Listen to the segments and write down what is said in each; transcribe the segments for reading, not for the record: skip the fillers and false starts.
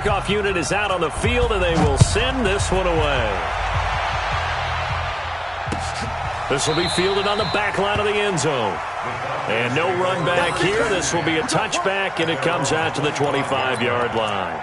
kickoff unit is out on the field, and they will send this one away. This will be fielded on the back line of the end zone. And no run back here. This will be a touchback, and it comes out to the 25-yard line.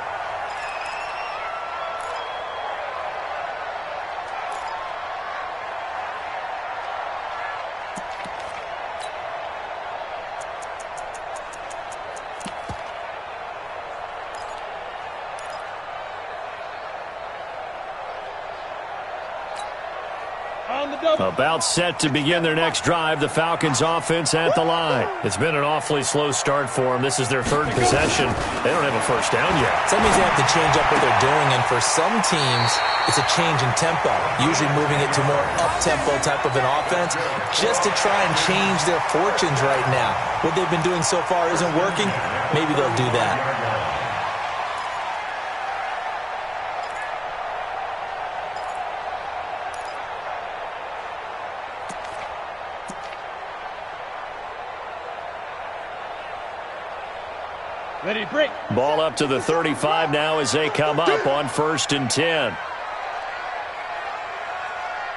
About set to begin their next drive, the Falcons offense at the line. It's been an awfully slow start for them. This is their third possession. They don't have a first down yet. So that means they have to change up what they're doing, and for some teams, it's a change in tempo, usually moving it to more up-tempo type of an offense just to try and change their fortunes right now. What they've been doing so far isn't working. Maybe they'll do that. Ready, break. Ball up to the 35 now as they come up on 1st and 10.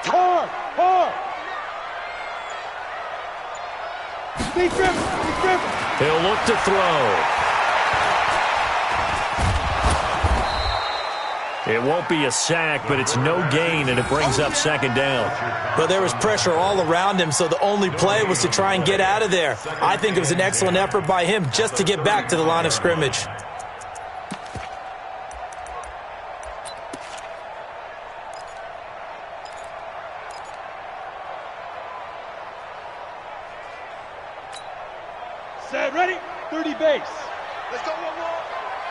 Hard. Stay driven. He'll look to throw. It won't be a sack, but it's no gain, and it brings up 2nd down. But there was pressure all around him, so the only play was to try and get out of there. I think it was an excellent effort by him just to get back to the line of scrimmage. Set, ready, 30 base. Let's go,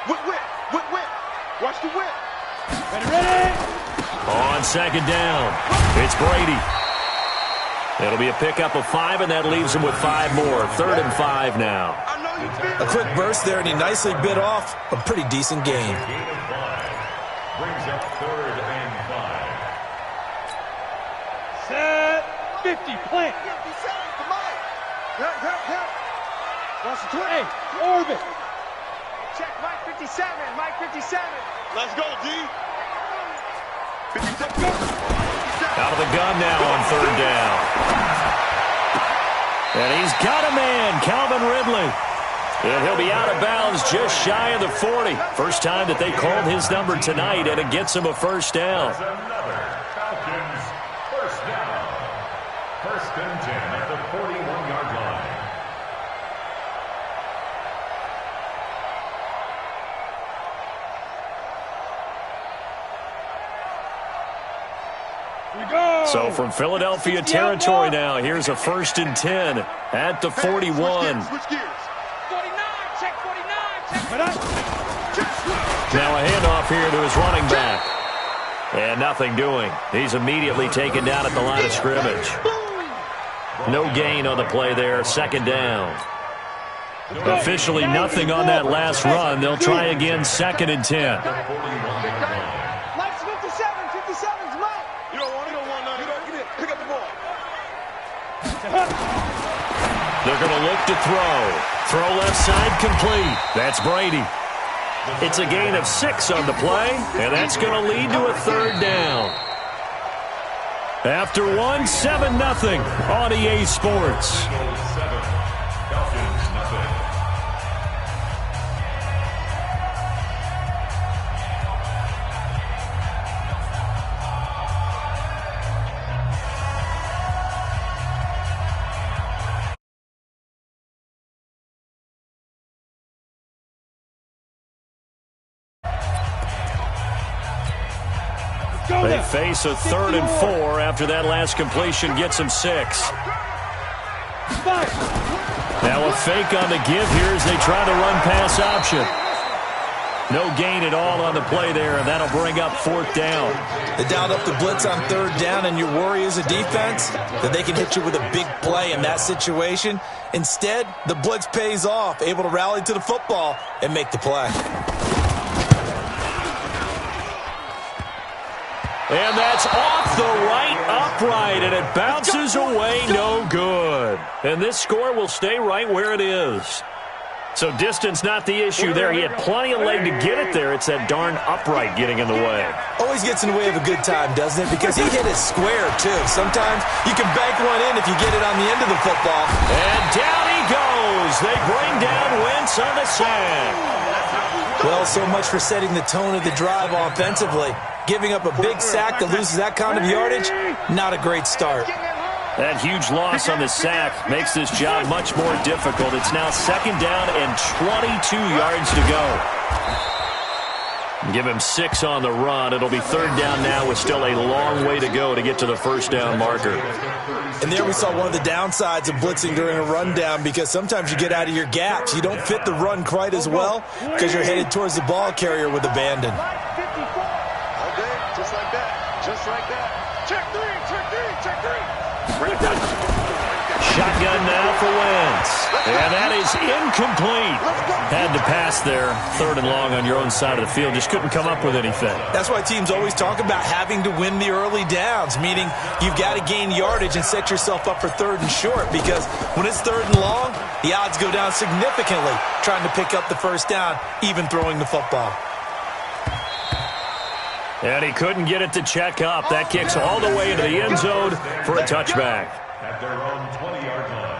Whip. Watch the whip. Ready. On 2nd down, it's Brady. It'll be a pickup of 5, and that leaves him with 5 more. 3rd and 5 now. A quick burst there, and he nicely bit off a pretty decent gain. Brings up 3rd and 5. Set, 50, plant. 57, come on. Watch the twin. Hey, orbit. Check Mike 57, Mike 57. Let's go, D. Out of the gun now on 3rd down. And he's got a man, Calvin Ridley. And he'll be out of bounds just shy of the 40. First time that they called his number tonight, and it gets him a 1st down. Another Falcons 1st down. 1st and 10 at the 41-yard line. So from Philadelphia territory now, here's a 1st and 10 at the 41. Switch gears. 49, check 49, check. Now a handoff here to his running back. And nothing doing. He's immediately taken down at the line of scrimmage. No gain on the play there, 2nd down. Officially nothing on that last run. They'll try again, 2nd and 10. Mike's 57's Mike. You don't want none. Get in. Pick up the ball. They're going to look to throw. Throw left side complete. That's Brady. It's a gain of 6 on the play, and that's going to lead to a 3rd down. After 1, 7-0 on EA Sports. They face a 3rd and 4 after that last completion gets them 6. Now a fake on the give here as they try to run pass option. No gain at all on the play there, and that'll bring up 4th down. They dialed up the blitz on 3rd down, and your worry as a defense that they can hit you with a big play in that situation. Instead, the blitz pays off, able to rally to the football and make the play. And that's off the right upright, and it bounces away no good. And this score will stay right where it is. So distance not the issue there. He had plenty of leg to get it there. It's that darn upright getting in the way. Always gets in the way of a good time, doesn't it? Because he hit it square, too. Sometimes you can bank one in if you get it on the end of the football. And down he goes. They bring down Wentz on the sack. Well, so much for setting the tone of the drive offensively. Giving up a big sack that loses that kind of yardage, not a great start. That huge loss on the sack makes this job much more difficult. It's now 2nd down and 22 yards to go. Give him 6 on the run. It'll be 3rd down now with still a long way to go to get to the 1st down marker. And there we saw one of the downsides of blitzing during a rundown, because sometimes you get out of your gaps. You don't fit the run quite as well because you're headed towards the ball carrier with abandon. All day, just like that. Just like that. Check 3, check 3, check 3. Shotgun now for Wentz. And that is incomplete. Had to pass there. 3rd and long on your own side of the field. Just couldn't come up with anything. That's why teams always talk about having to win the early downs, meaning you've got to gain yardage and set yourself up for 3rd and short, because when it's 3rd and long, the odds go down significantly trying to pick up the 1st down, even throwing the football. And he couldn't get it to check up. That kicks all the way into the end zone for a touchback. At their own 20-yard line.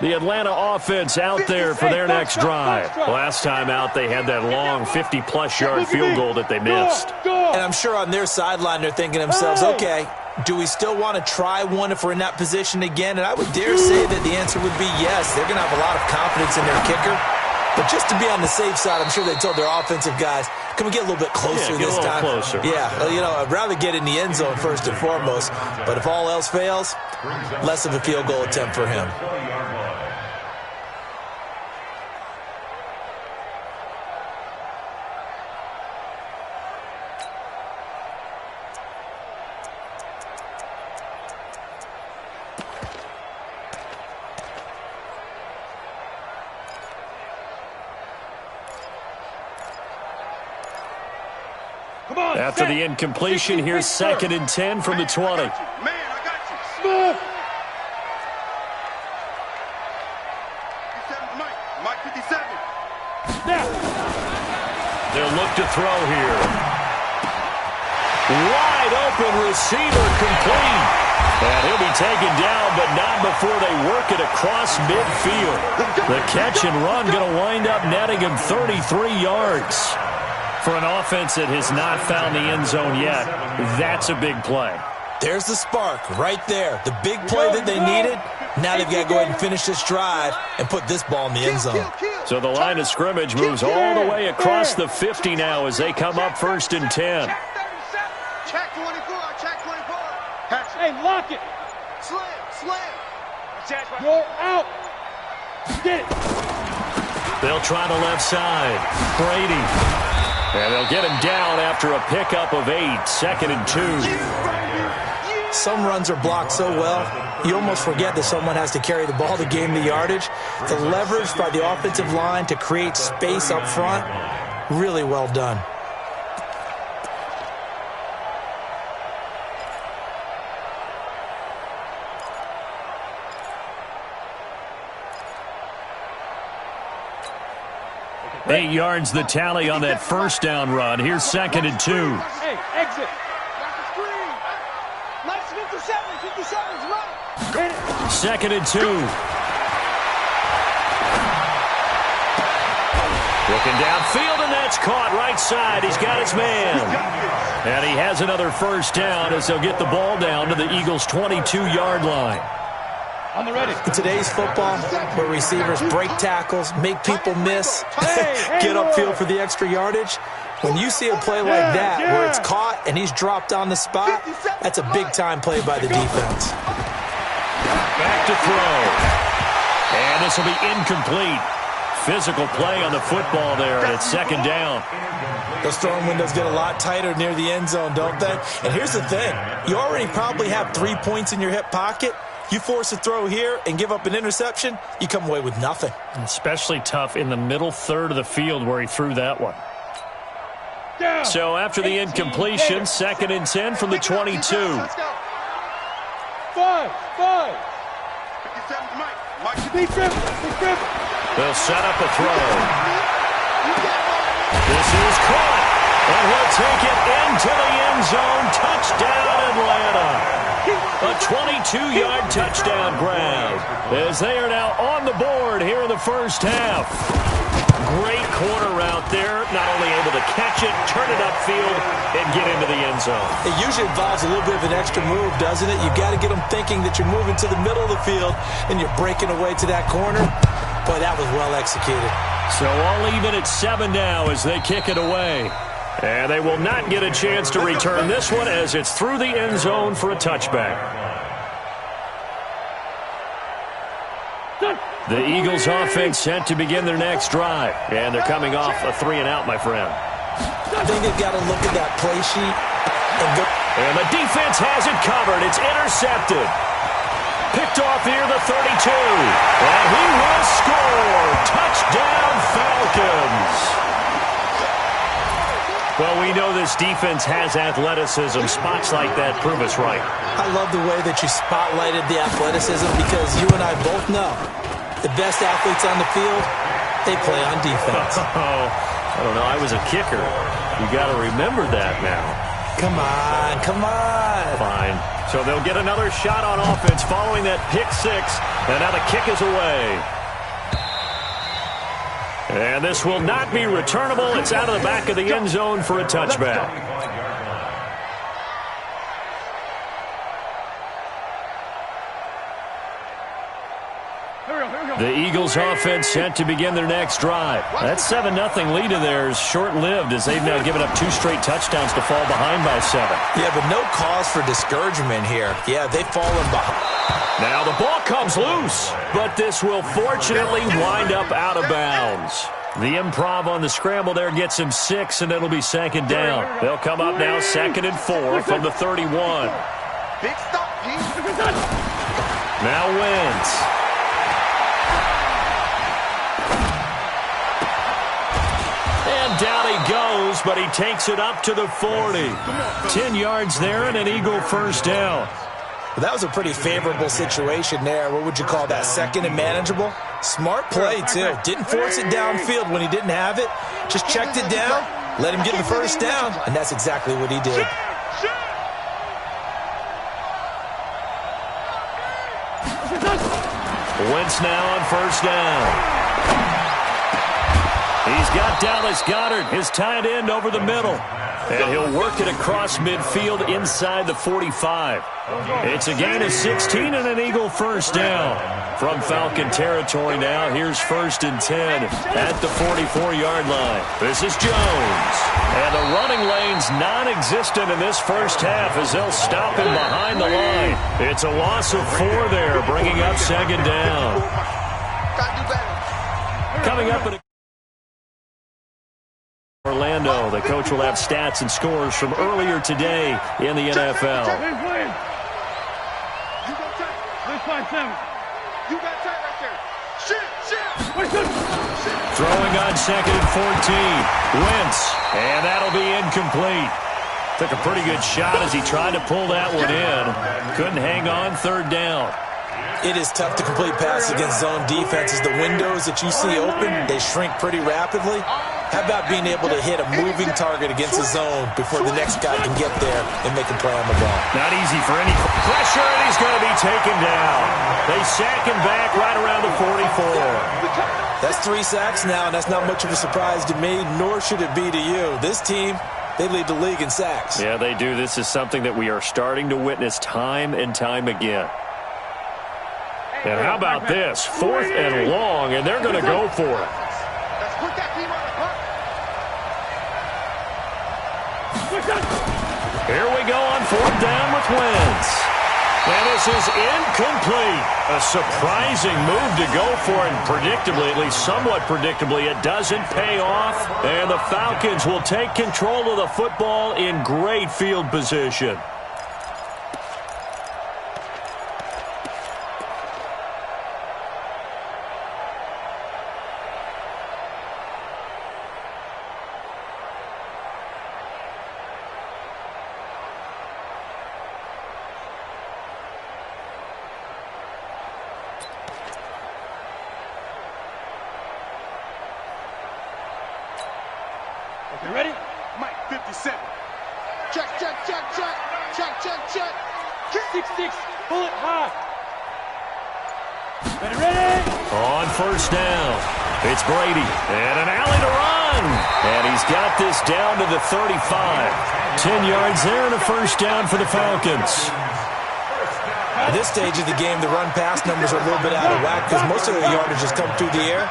The Atlanta offense out there for their next drive. Last time out, they had that long 50-plus yard field goal that they missed. And I'm sure on their sideline they're thinking to themselves, okay, do we still want to try one if we're in that position again? And I would dare say that the answer would be yes. They're going to have a lot of confidence in their kicker. But just to be on the safe side, I'm sure they told their offensive guys, can we get a little bit closer this time? Closer. Yeah, well, I'd rather get in the end zone first and foremost. But if all else fails, less of a field goal attempt for him. After the incompletion, here's 2nd and 10 from the 20. Man, I got you. Smooth. Mike 57. Now. They'll look to throw here. Wide open receiver complete. And he'll be taken down, but not before they work it across midfield. The catch and run going to wind up netting him 33 yards. For an offense that has not found the end zone yet, that's a big play. There's the spark right there. The big play that they needed. Now they've got to go ahead and finish this drive and put this ball in the end zone. So the line of scrimmage moves all the way across the 50 now as they come up 1st and 10. Check 24, check 24. Hey, lock it. Slam. You're out. Get it. They'll try the left side. Brady. And they'll get him down after a pickup of 8, 2nd and 2. Some runs are blocked so well, you almost forget that someone has to carry the ball to gain the yardage. The leverage by the offensive line to create space up front, really well done. Eight yards the tally on that 1st down run. Here's 2nd and 2. Hey, exit. Nice 57's right. 2nd and 2. Looking downfield, and that's caught right side. He's got his man. And he has another 1st down as they'll get the ball down to the Eagles' 22-yard line. On the ready. In today's football, where receivers break tackles, make people miss, get upfield for the extra yardage, when you see a play like that where it's caught and he's dropped on the spot, that's a big-time play by the defense. Back to throw. And this will be incomplete. Physical play on the football there, and it's 2nd down. Those throwing windows get a lot tighter near the end zone, don't they? And here's the thing. You already probably have 3 points in your hip pocket. You force a throw here and give up an interception, you come away with nothing. Especially tough in the middle third of the field where he threw that one. So after the incompletion, 2nd and 10 from the 22. Five. They'll set up a throw. This is caught, and he'll take it into the end zone. Touchdown, Atlanta. A 22-yard touchdown grab as they are now on the board here in the first half. Great corner route there. Not only able to catch it, turn it upfield, and get into the end zone. It usually involves a little bit of an extra move, doesn't it? You got to get them thinking that you're moving to the middle of the field and you're breaking away to that corner. Boy, that was well executed. So all even at 7 now as they kick it away. And they will not get a chance to return this one as it's through the end zone for a touchback. The Eagles offense set to begin their next drive. And they're coming off a 3-and-out, my friend. I think they've got to look at that play sheet. And the defense has it covered. It's intercepted. Picked off here, the 32. And he will score. Touchdown, Falcons. Well, we know this defense has athleticism. Spots like that prove us right. I love the way that you spotlighted the athleticism because you and I both know the best athletes on the field, they play on defense. Oh, I don't know. I was a kicker. You got to remember that now. Come on, come on. Fine. So they'll get another shot on offense following that pick 6, and now the kick is away. And this will not be returnable. It's out of the back of the end zone for a touchback. The Eagles offense set to begin their next drive. That 7-0 lead of theirs short-lived as they've now given up 2 straight touchdowns to fall behind by 7. Yeah, but no cause for discouragement here. Yeah, they've fallen behind. Now the ball comes loose, but this will fortunately wind up out of bounds. The improv on the scramble there gets him 6, and it'll be 2nd down. They'll come up now 2nd and 4 from the 31. Big stop, Pete. Now Wentz. And down he goes, but he takes it up to the 40. 10 yards there and an Eagle first down. That was a pretty favorable situation there. What would you call that? 2nd and manageable? Smart play, too. Didn't force it downfield when he didn't have it. Just checked it down, let him get the first down, and that's exactly what he did. Wentz now on first down. He's got Dallas Goedert, his tight end, over the middle. And he'll work it across midfield inside the 45. It's a gain of 16 and an Eagle first down. From Falcon territory now, here's 1st and 10 at the 44-yard line. This is Jones. And the running lane's non-existent in this first half as they'll stop him behind the line. It's a loss of 4 there, bringing up 2nd down. Coming up at Orlando, the coach will have stats and scores from earlier today in the NFL. Throwing on 2nd and 14. Wentz, and that'll be incomplete. Took a pretty good shot as he tried to pull that one in. Couldn't hang on 3rd down. It is tough to complete passes against zone defenses. The windows that you see open, they shrink pretty rapidly. How about being able to hit a moving target against the zone before the next guy can get there and make a play on the ball? Not easy for any pressure, and he's going to be taken down. They sack him back right around the 44. That's 3 sacks now, and that's not much of a surprise to me, nor should it be to you. This team, they lead the league in sacks. Yeah, they do. This is something that we are starting to witness time and time again. And how about this? 4th and long, and they're going to go for it. Here we go on 4th down with Wentz. And this is incomplete. A surprising move to go for, and predictably, at least somewhat predictably, it doesn't pay off. And the Falcons will take control of the football in great field position. check. 6-6, bullet high. Ready? On first down, it's Brady, and an alley to run. And he's got this down to the 35. 10 yards there and a first down for the Falcons. At this stage of the game, the run-pass numbers are a little bit out of whack because most of the yardage has come through the air.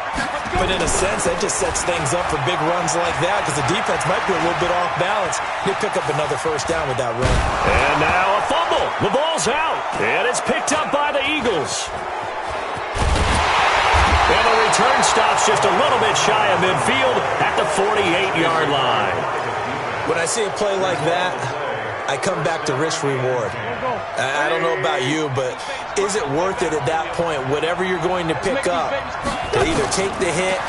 But in a sense, that just sets things up for big runs like that because the defense might be a little bit off balance. They pick up another first down with that run. And now a fumble. The ball's out, and it's picked up by the Eagles. And the return stops just a little bit shy of midfield at the 48-yard line. When I see a play like that, I come back to risk-reward. I don't know about you, but is it worth it at that point, whatever you're going to pick up, to either take the hit,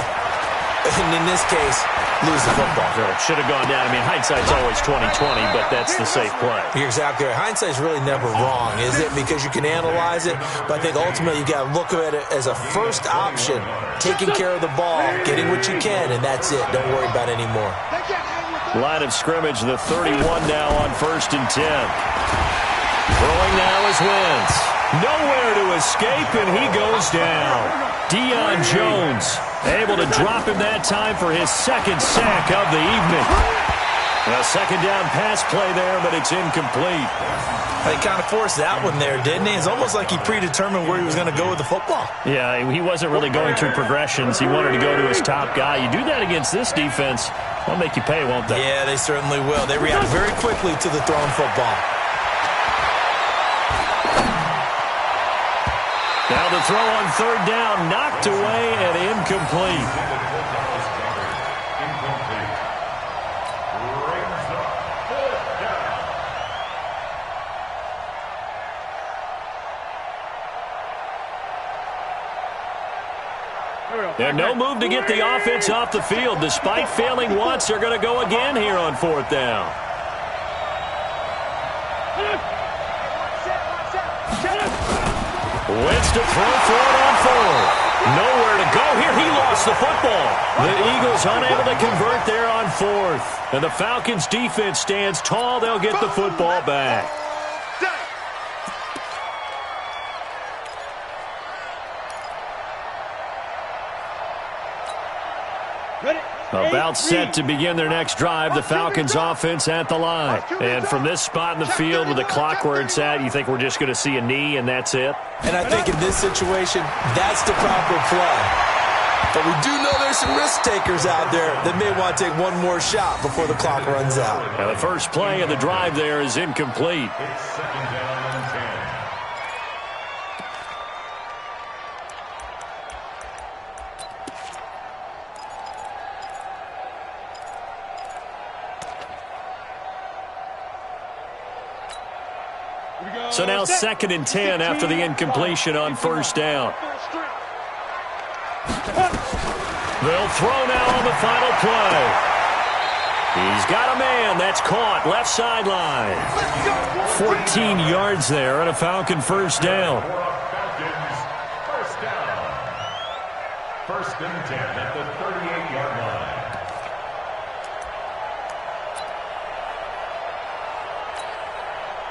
and in this case, lose the football? Should have gone down. I mean, hindsight's always 20/20, but that's the safe play. You're exactly right. Hindsight's really never wrong, is it? Because you can analyze it, but I think ultimately you got to look at it as a first option, taking care of the ball, getting what you can, and that's it. Don't worry about any more. Line of scrimmage, the 31 now on 1st and 10. Throwing now is Wentz. Nowhere to escape, and he goes down. Deion Jones able to drop him that time for his second sack of the evening. A second down pass play there, but it's incomplete. He kind of forced that one there, didn't he? It's almost like he predetermined where he was going to go with the football. Yeah, he wasn't really going through progressions. He wanted to go to his top guy. You do that against this defense, they'll make you pay, won't they? Yeah, they certainly will. They react very quickly to the thrown football. Now the throw on 3rd down, knocked away and incomplete. And no move to get the offense off the field. Despite failing once, they're going to go again here on 4th down. Wentz to throw for it on 4th. Nowhere to go here. He lost the football. The Eagles unable to convert there on 4th. And the Falcons defense stands tall. They'll get the football back. About set to begin their next drive, the Falcons offense at the line. And from this spot in the field with the clock where it's at, you think we're just going to see a knee and that's it? And I think in this situation, that's the proper play. But we do know there's some risk takers out there that may want to take one more shot before the clock runs out. And the first play of the drive there is incomplete. It's 2nd down and 10. So now 2nd and 10 after the incompletion on 1st down. They'll throw now on the final play. He's got a man. That's caught. Left sideline. 14 yards there and a Falcon first down. Falcons, first down. 1st and 10 at the 38-yard line.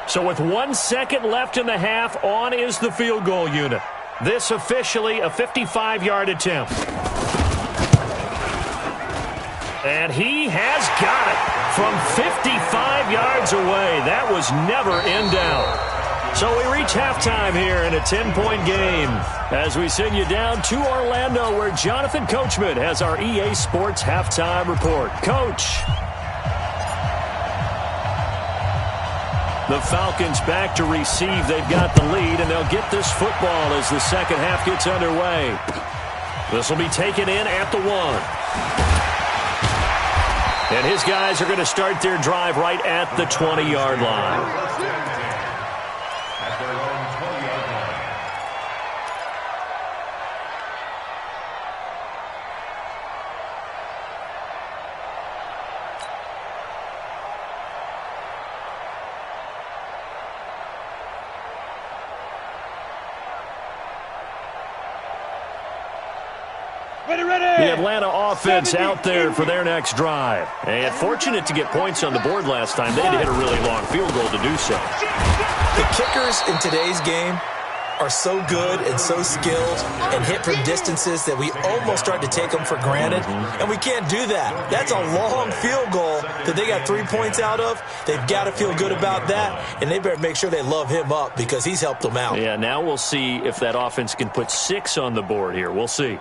So with 1 second left in the half, on is the field goal unit. This officially a 55-yard attempt. And he has got it from 55 yards away. That was never in doubt. So we reach halftime here in a 10-point game as we send you down to Orlando where Jonathan Coachman has our EA Sports halftime report. Coach. The Falcons back to receive. They've got the lead, and they'll get this football as the second half gets underway. This will be taken in at the 1. And his guys are going to start their drive right at the 20-yard line. At their own 20-yard line. The Atlanta offense out there for their next drive. And fortunate to get points on the board last time. They had to hit a really long field goal to do so. The kickers in today's game are so good and so skilled and hit from distances that we almost start to take them for granted, and we can't do that. That's a long field goal that they got 3 points out of. They've got to feel good about that, and they better make sure they love him up because he's helped them out. Yeah, now we'll see if that offense can put 6 on the board here. We'll see.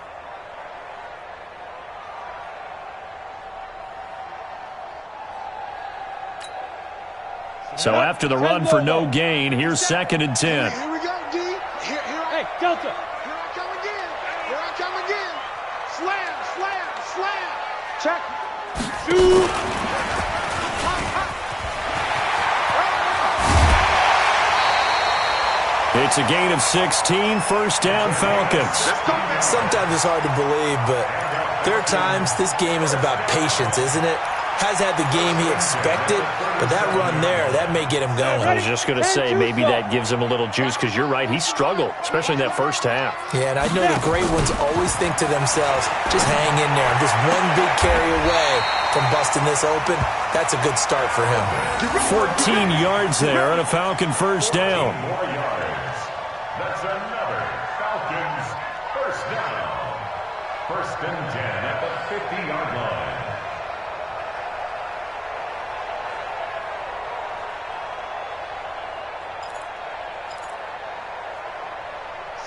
So after the run for no gain, here's 2nd and 10. Here we go, D. Hey, Delta. Here I come again. Here I come again. Slam, slam, slam. Check. Shoot. It's a gain of 16, first down Falcons. Sometimes it's hard to believe, but there are times this game is about patience, isn't it? Has had the game he expected, but that run there, that may get him going. I was just going to say, maybe that gives him a little juice because you're right, he struggled, especially in that first half. Yeah, and I know the great ones always think to themselves, just hang in there. I'm just one big carry away from busting this open. That's a good start for him. 14 yards there on a Falcon first down. 4 yards. That's another Falcons first down. 1st and 10 at the 50-yard line.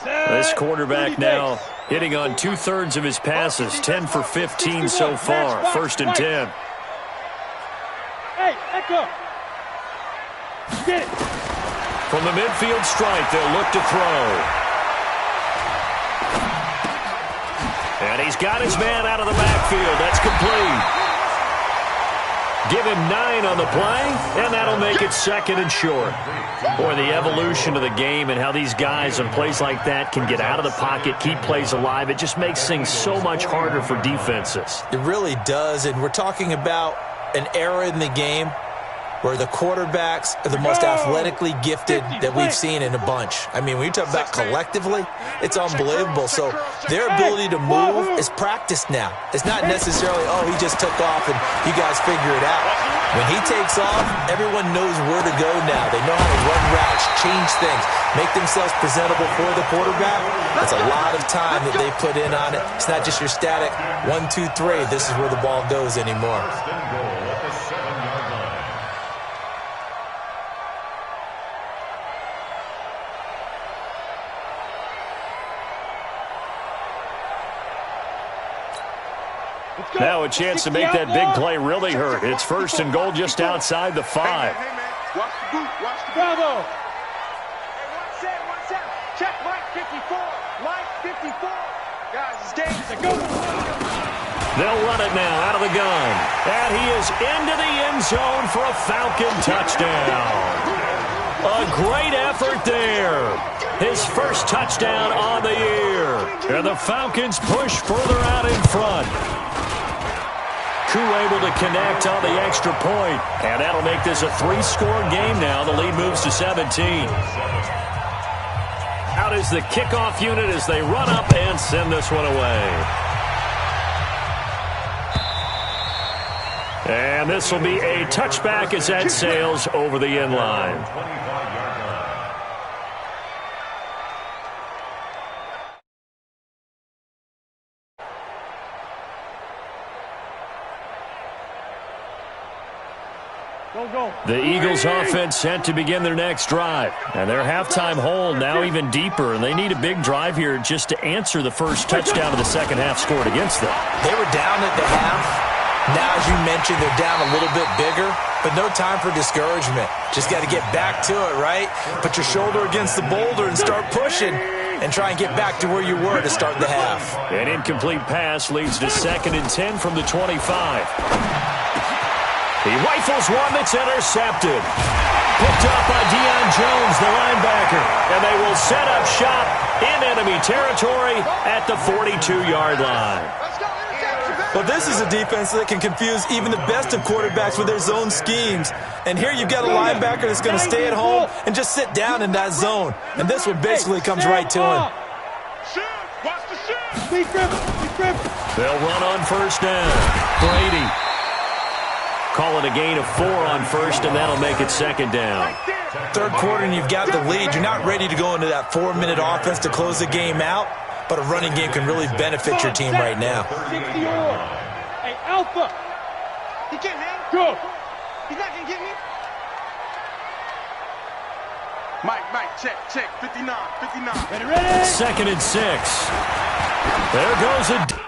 This quarterback now hitting on 2/3 of his passes, 10 for 15 so far. 1st and 10. Hey, Echo. Get it. From the midfield strike, they'll look to throw. And he's got his man out of the backfield. That's complete. Give him 9 on the play, and that'll make it 2nd and short. Boy, the evolution of the game and how these guys in plays like that can get out of the pocket, keep plays alive, it just makes things so much harder for defenses. It really does, and we're talking about an era in the game where the quarterbacks are the most athletically gifted that we've seen in a bunch. I mean, when you talk about collectively, it's unbelievable. So their ability to move is practiced now. It's not necessarily, oh, he just took off and you guys figure it out. When he takes off, everyone knows where to go now. They know how to run routes, change things, make themselves presentable for the quarterback. That's a lot of time that they put in on it. It's not just your static 1, 2, 3. This is where the ball goes anymore. 1st and goal at the 7-yard line. Now a chance to make that big play really hurt. It's 1st and goal just outside the 5. Hey, man. Watch the boot. Watch the boot. Bravo. Hey, one set. Check Mike 54. Mike 54. Guys, it's dangerous. Go. They'll run it now out of the gun. And he is into the end zone for a Falcon touchdown. A great effort there. His first touchdown on the year. And the Falcons push further out in front. Koo able to connect on the extra point. And that'll make this a 3-score game now. The lead moves to 17. Out is the kickoff unit as they run up and send this one away. And this will be a touchback as that sails over the end line. 25-yard line. Go. The Eagles offense set to begin their next drive. And their halftime hole now even deeper. And they need a big drive here just to answer the first touchdown of the second half scored against them. They were down at the half. Now, as you mentioned, they're down a little bit bigger, but no time for discouragement. Just got to get back to it, right? Put your shoulder against the boulder and start pushing and try and get back to where you were to start the half. An incomplete pass leads to 2nd and 10 from the 25. He rifles one that's intercepted. Picked up by Deion Jones, the linebacker. And they will set up shop in enemy territory at the 42-yard line. Well, this is a defense that can confuse even the best of quarterbacks with their zone schemes. And here you've got a linebacker that's going to stay at home and just sit down in that zone. And this one basically comes right to him. Shoot! Watch the shoot! Steve Griffin. They'll run on first down. Brady. Call it a gain of 4 on first, and that'll make it second down. Third quarter, and you've got the lead. You're not ready to go into that 4-minute offense to close the game out, but a running game can really benefit your team right now. 60 on. Hey, Alpha. He can't hang. Go. He's not going to get me. Mike, check. 59. Ready? Second and 6. There goes a...